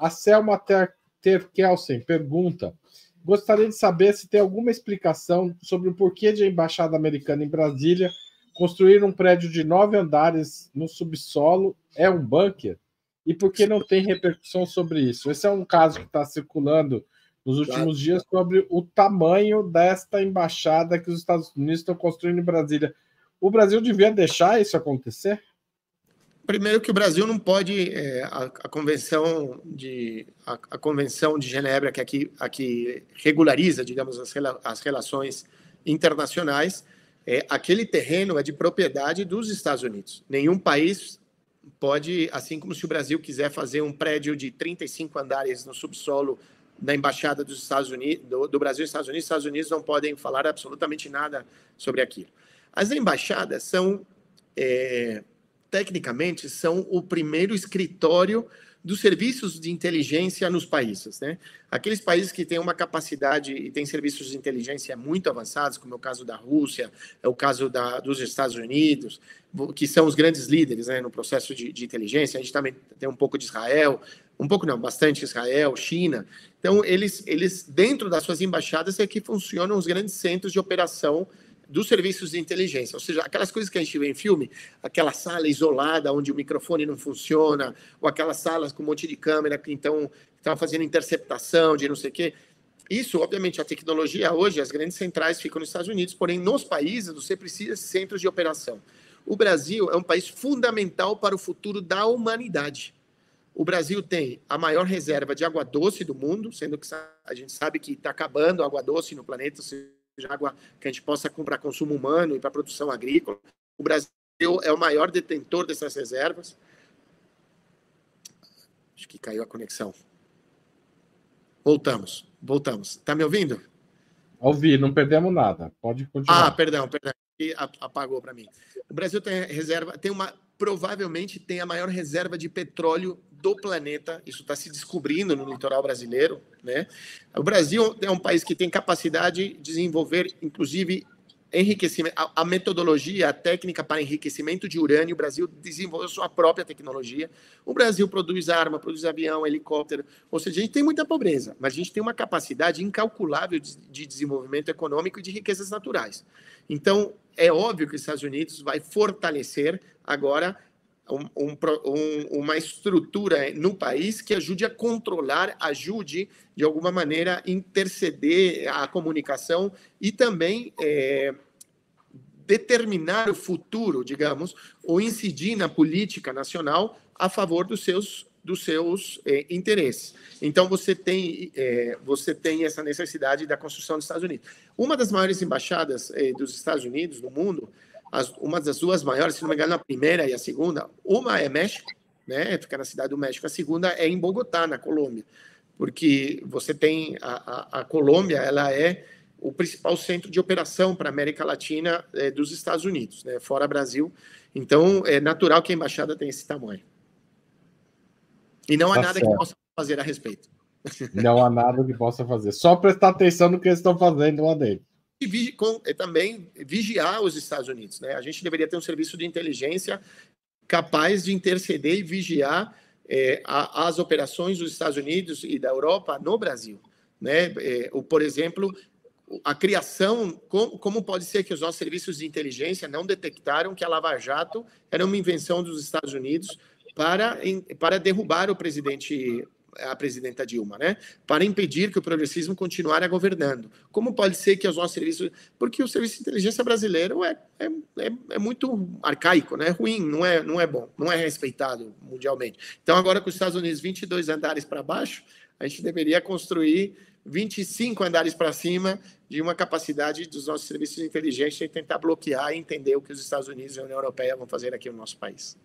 A Selma Terkelsen pergunta: gostaria de saber se tem alguma explicação sobre o porquê de a Embaixada Americana em Brasília construir um prédio de 9 andares no subsolo é um bunker? E por que não tem repercussão sobre isso? Esse é um caso que está circulando nos últimos dias sobre o tamanho desta embaixada que os Estados Unidos estão construindo em Brasília. O Brasil devia deixar isso acontecer? Primeiro que o Brasil não pode, a Convenção de Genebra, que aqui regulariza, digamos, as relações internacionais, aquele terreno é de propriedade dos Estados Unidos. Nenhum país pode, assim como se o Brasil quiser fazer um prédio de 35 andares no subsolo da Embaixada dos Estados Unidos, do Brasil e Estados Unidos não podem falar absolutamente nada sobre aquilo. As embaixadas são... tecnicamente, são o primeiro escritório dos serviços de inteligência nos países, né? Aqueles países que têm uma capacidade e têm serviços de inteligência muito avançados, como é o caso da Rússia, é o caso dos Estados Unidos, que são os grandes líderes, né, no processo de inteligência. A gente também tem um pouco de Israel, um pouco não, bastante Israel, China. Então, eles dentro das suas embaixadas é que funcionam os grandes centros de operação dos serviços de inteligência, ou seja, aquelas coisas que a gente vê em filme, aquela sala isolada onde o microfone não funciona, ou aquelas salas com um monte de câmera que então estão fazendo interceptação de não sei o quê. Isso, obviamente, a tecnologia hoje, as grandes centrais ficam nos Estados Unidos, porém, nos países, você precisa de centros de operação. O Brasil é um país fundamental para o futuro da humanidade. O Brasil tem a maior reserva de água doce do mundo, sendo que a gente sabe que está acabando a água doce no planeta, água que a gente possa comprar consumo humano e para produção agrícola. O Brasil é o maior detentor dessas reservas. Acho que caiu a conexão. Voltamos. Está me ouvindo? Ouvi, não perdemos nada. Pode continuar. Perdão. Apagou para mim. O Brasil tem reserva, provavelmente tem a maior reserva de petróleo do planeta. Isso está se descobrindo no litoral brasileiro, né? O Brasil é um país que tem capacidade de desenvolver, inclusive, enriquecimento, a metodologia, a técnica para enriquecimento de urânio. O Brasil desenvolveu sua própria tecnologia. O Brasil produz arma, produz avião, helicóptero. Ou seja, a gente tem muita pobreza, mas a gente tem uma capacidade incalculável de desenvolvimento econômico e de riquezas naturais. Então, é óbvio que os Estados Unidos vai fortalecer agora uma estrutura no país que ajude a controlar, ajude, de alguma maneira, interceder a comunicação e também determinar o futuro, digamos, ou incidir na política nacional a favor dos seus interesses. Então, você tem essa necessidade da construção dos Estados Unidos. Uma das maiores embaixadas dos Estados Unidos no mundo, uma das duas maiores, se não me engano, a primeira e a segunda, uma é México, né? Fica na cidade do México, a segunda é em Bogotá, na Colômbia, porque você tem a Colômbia, ela é o principal centro de operação para a América Latina dos Estados Unidos, né? Fora Brasil. Então, é natural que a embaixada tenha esse tamanho. E não há nada que possa fazer a respeito. Não há nada que possa fazer. Só prestar atenção no que eles estão fazendo lá dentro. E também vigiar os Estados Unidos, né? A gente deveria ter um serviço de inteligência capaz de interceder e vigiar as operações dos Estados Unidos e da Europa no Brasil, né? Por exemplo, a criação, como pode ser que os nossos serviços de inteligência não detectaram que a Lava Jato era uma invenção dos Estados Unidos para derrubar a presidenta Dilma, né? Para impedir que o progressismo continuara governando. Como pode ser que os nossos serviços... Porque o serviço de inteligência brasileiro é muito arcaico, né? É ruim, não é bom, não é respeitado mundialmente. Então, agora com os Estados Unidos 22 andares para baixo, a gente deveria construir 25 andares para cima de uma capacidade dos nossos serviços de inteligência e tentar bloquear e entender o que os Estados Unidos e a União Europeia vão fazer aqui no nosso país.